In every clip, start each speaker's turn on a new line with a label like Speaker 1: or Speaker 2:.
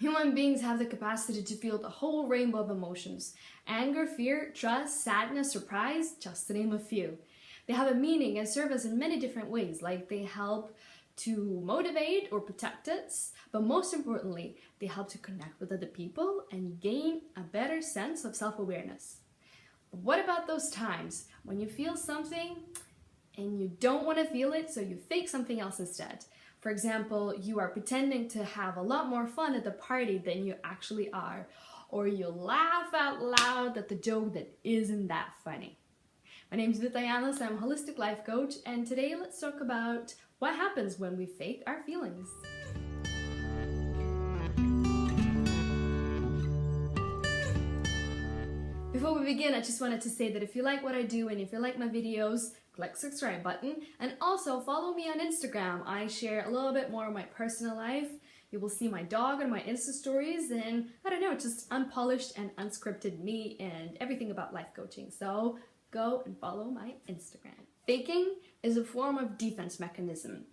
Speaker 1: Human beings have the capacity to feel the whole rainbow of emotions. Anger, fear, trust, sadness, surprise, just to name a few. They have a meaning and serve us in many different ways, like they help to motivate or protect us, but most importantly, they help to connect with other people and gain a better sense of self-awareness. But what about those times when you feel something and you don't want to feel it, so you fake something else instead? For example, you are pretending to have a lot more fun at the party than you actually are, or you laugh out loud at the joke that isn't that funny. My name is Vita, Janas, I'm a holistic life coach, and today let's talk about what happens when we fake our feelings. Before we begin, I just wanted to say that if you like what I do and if you like my videos, click subscribe button, and also follow me on Instagram. I share a little bit more of my personal life. You will see my dog on my Insta stories, and I don't know, just unpolished and unscripted me and everything about life coaching. So go and follow my Instagram. Faking is a form of defense mechanism.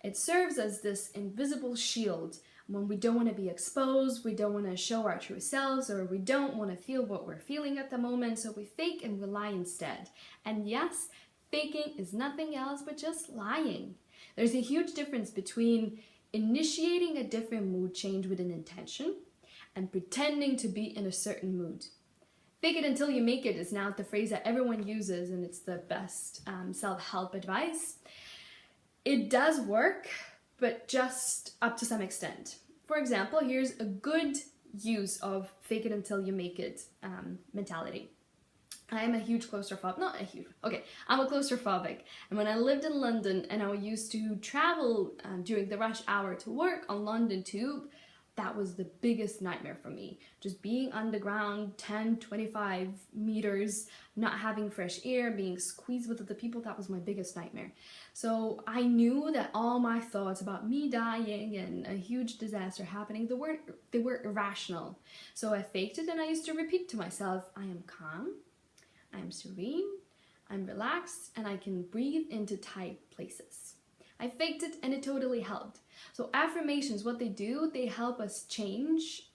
Speaker 1: It serves as this invisible shield when we don't want to be exposed, we don't want to show our true selves, or we don't want to feel what we're feeling at the moment, so we fake and we lie instead. And yes, faking is nothing else but just lying. There's a huge difference between initiating a different mood change with an intention and pretending to be in a certain mood. Fake it until you make it is now the phrase that everyone uses, and it's the best self-help advice. It does work, but just up to some extent. For example, here's a good use of fake it until you make it mentality. I'm a huge claustrophobic, I'm a claustrophobic. And when I lived in London and I used to travel during the rush hour to work on London Tube, that was the biggest nightmare for me. Just being underground 10, 25 meters, not having fresh air, being squeezed with other people, that was my biggest nightmare. So I knew that all my thoughts about me dying and a huge disaster happening, they were irrational. So I faked it and I used to repeat to myself, I am calm, I am serene, I'm relaxed, and I can breathe into tight places. I faked it and it totally helped. So affirmations, what they do, they help us change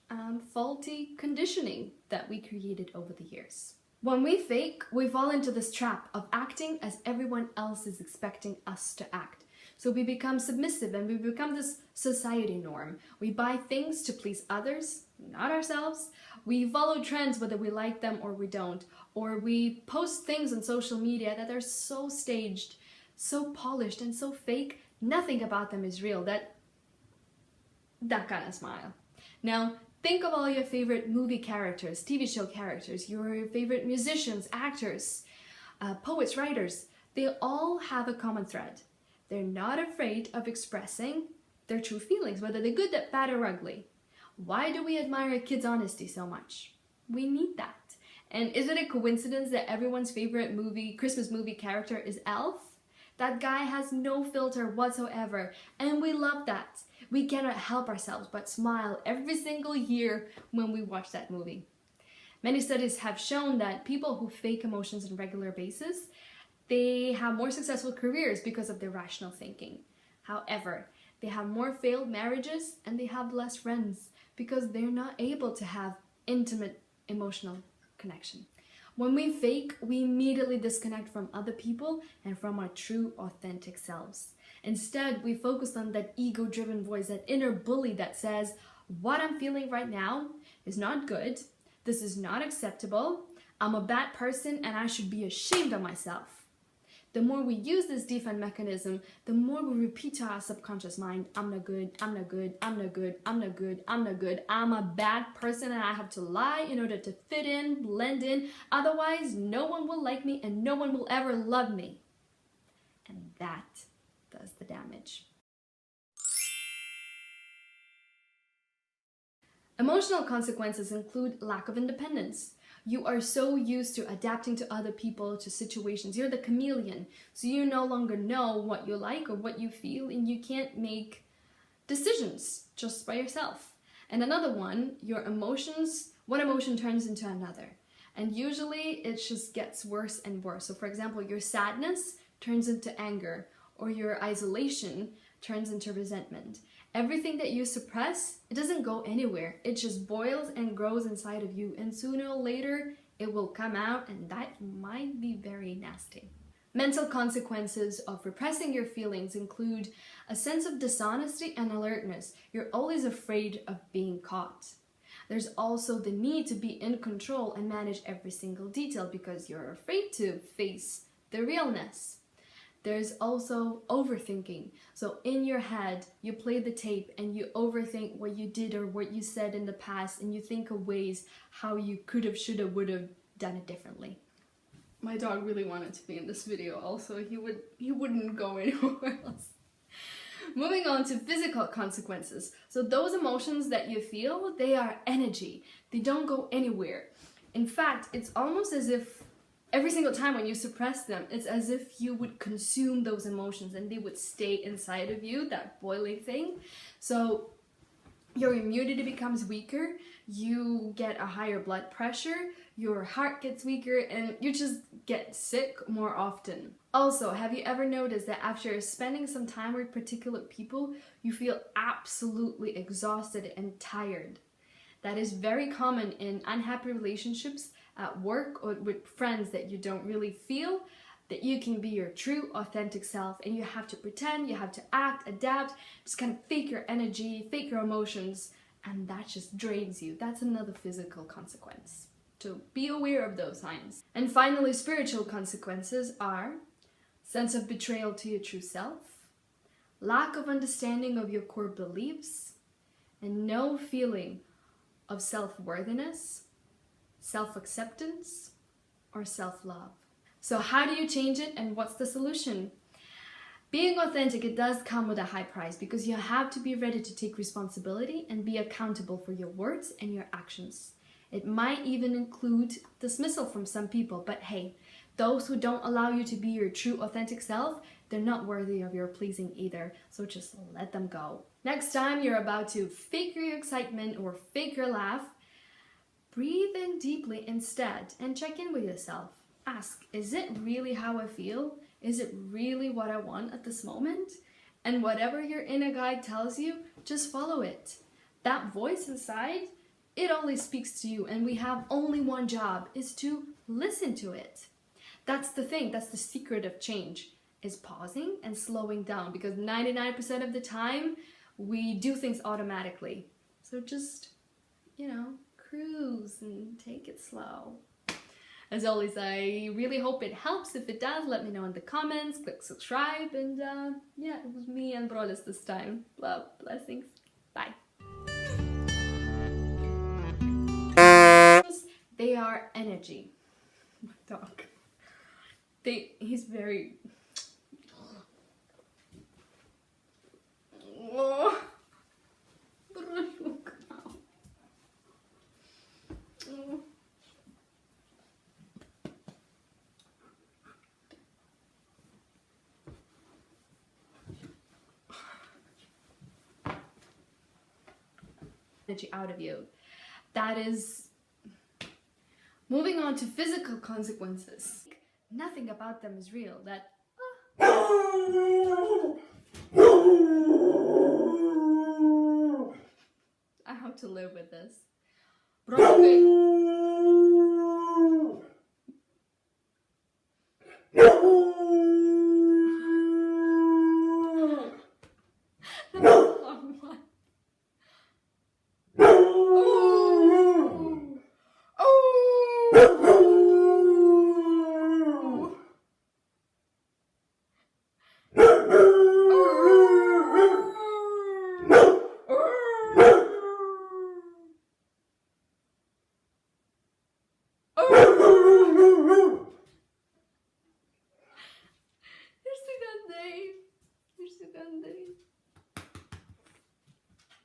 Speaker 1: faulty conditioning that we created over the years. When we fake, we fall into this trap of acting as everyone else is expecting us to act. So we become submissive and we become this society norm. We buy things to please others, not ourselves. We follow trends whether we like them or we don't. Or we post things on social media that are so staged, so polished and so fake, nothing about them is real. That kind of smile. Now, think of all your favorite movie characters, TV show characters, your favorite musicians, actors, poets, writers. They all have a common thread. They're not afraid of expressing their true feelings, whether they're good, bad, or ugly. Why do we admire a kid's honesty so much? We need that. And is it a coincidence that everyone's favorite Christmas movie character is Elf? That guy has no filter whatsoever, and we love that. We cannot help ourselves but smile every single year when we watch that movie. Many studies have shown that people who fake emotions on a regular basis, they have more successful careers because of their rational thinking. However, they have more failed marriages and they have less friends because they're not able to have intimate emotional connection. When we fake, we immediately disconnect from other people and from our true, authentic selves. Instead, we focus on that ego-driven voice, that inner bully that says, what I'm feeling right now is not good, this is not acceptable, I'm a bad person and I should be ashamed of myself. The more we use this defense mechanism, the more we repeat to our subconscious mind, I'm not good, I'm not good, I'm not good, I'm not good, I'm not good, I'm a bad person and I have to lie in order to fit in, blend in, otherwise no one will like me and no one will ever love me. And that does the damage. Emotional consequences include lack of independence. You are so used to adapting to other people, to situations. You're the chameleon, so you no longer know what you like or what you feel, and you can't make decisions just by yourself. And another one, your emotions, one emotion turns into another. And usually it just gets worse and worse. So for example, your sadness turns into anger, or your isolation turns into resentment. Everything that you suppress, it doesn't go anywhere. It just boils and grows inside of you, and sooner or later it will come out, and that might be very nasty. Mental consequences of repressing your feelings include a sense of dishonesty and alertness. You're always afraid of being caught. There's also the need to be in control and manage every single detail because you're afraid to face the realness. There's also overthinking. So in your head, you play the tape and you overthink what you did or what you said in the past, and you think of ways how you could have, should have, would have done it differently. My dog really wanted to be in this video also. He wouldn't go anywhere else. Moving on to physical consequences. So those emotions that you feel, they are energy. They don't go anywhere. In fact, it's almost as if every single time when you suppress them, it's as if you would consume those emotions and they would stay inside of you, that boiling thing. So your immunity becomes weaker, you get a higher blood pressure, your heart gets weaker, and you just get sick more often. Also, have you ever noticed that after spending some time with particular people, you feel absolutely exhausted and tired? That is very common in unhappy relationships, at work, or with friends that you don't really feel that you can be your true, authentic self, and you have to pretend, you have to act, adapt, just kind of fake your energy, fake your emotions, and that just drains you. That's another physical consequence. So be aware of those signs. And finally, spiritual consequences are sense of betrayal to your true self, lack of understanding of your core beliefs, and no feeling of self-worthiness, self-acceptance, or self-love. So how do you change it, and what's the solution? Being authentic, it does come with a high price because you have to be ready to take responsibility and be accountable for your words and your actions. It might even include dismissal from some people, but hey, those who don't allow you to be your true authentic self, they're not worthy of your pleasing either, so just let them go. Next time you're about to fake your excitement or fake your laugh, breathe in deeply instead and check in with yourself. Ask, is it really how I feel? Is it really what I want at this moment? And whatever your inner guide tells you, just follow it. That voice inside, it only speaks to you, and we have only one job, is to listen to it. That's the thing, that's the secret of change, is pausing and slowing down, because 99% of the time, we do things automatically. So just, cruise and take it slow. As always, I really hope it helps. If it does, let me know in the comments, click subscribe, and yeah, it was me and Brolis this time. Love, blessings, bye. They are energy. My dog. He's very... Oh. Energy out of you. That is... Moving on to physical consequences. Nothing about them is real. That... I have to live with this. Oh!